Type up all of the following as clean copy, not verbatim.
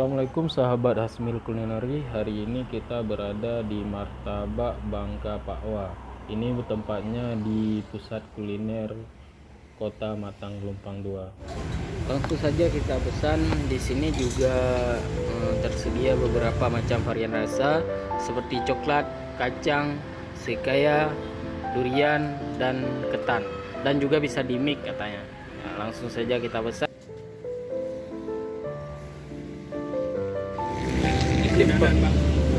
Assalamualaikum sahabat Hasmir Culinary. Hari ini kita berada di Martabak Bangka Pakwa. Ini tempatnya di pusat kuliner kota Matang Glumpang 2. Langsung saja kita pesan. Di sini juga tersedia beberapa macam varian rasa seperti coklat, kacang, sekaya, durian, dan ketan. Dan juga bisa di mix katanya. Nah, langsung saja kita pesan.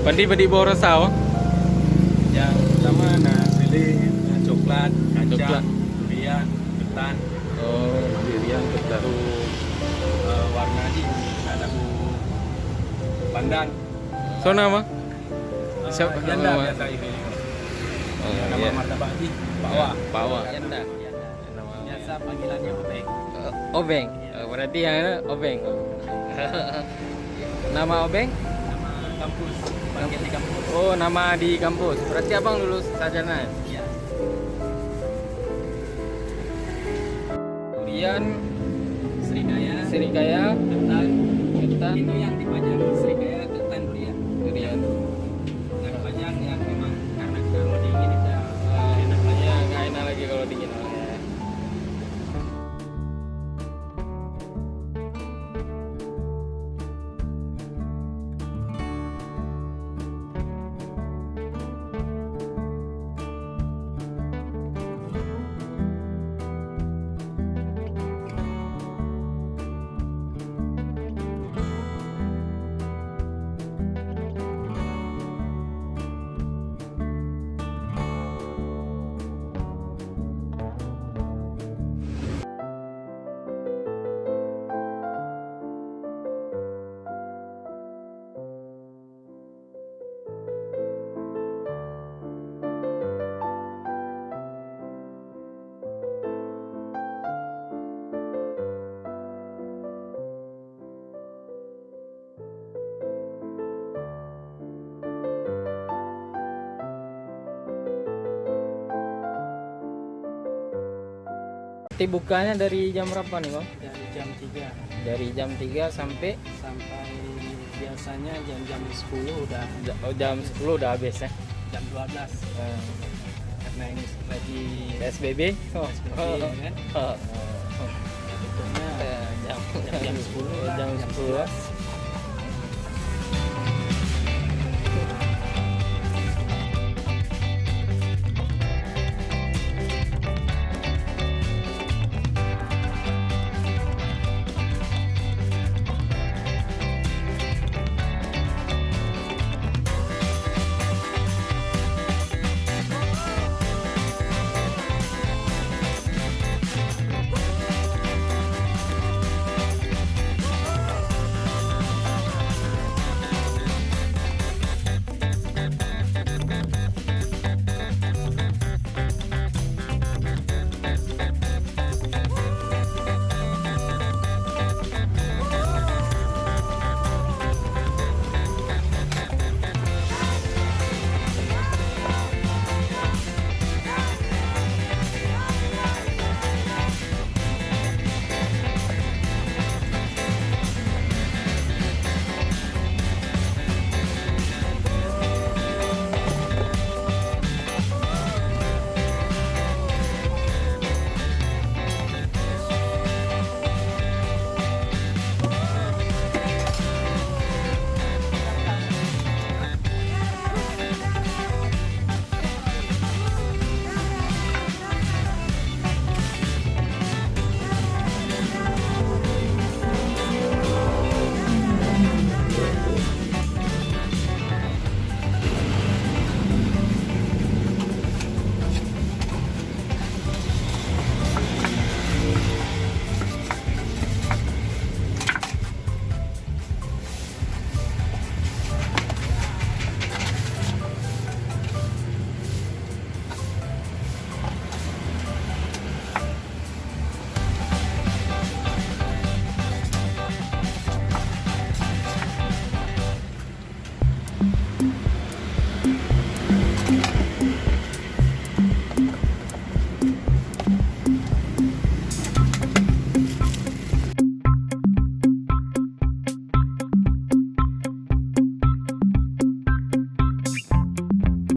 Pandi borosau. Yang pertama nasi coklat, kacang, durian, ketan. Oh, durian, ketan. Warna di ada pandan. So nama? Siapa? Legenda biasa ini. Nama martabak di Pakwa. Pakwa. Legenda. Biasa panggilannya obeng. Obeng. Berarti yang ada obeng. Nama obeng? Kampus, panggil di kampus. Oh, nama di kampus. Berarti abang lulus sarjana? Iya. Durian, Serikaya, ketan. Itu yang dipajang serikaya, ketan, durian. Durian. Yang pajang yang memang karena kalau dingin itu enak lagi. Ya, nggak enak lagi kalau dingin. Bukanya dari jam berapa nih, Bang? Dari jam 3 Dari jam 3 sampai biasanya jam 10 udah jam 10 udah habis ya. jam 12 karena ini lagi PSBB. PSBB ya kan. Betulnya jam jam 10 jam 10.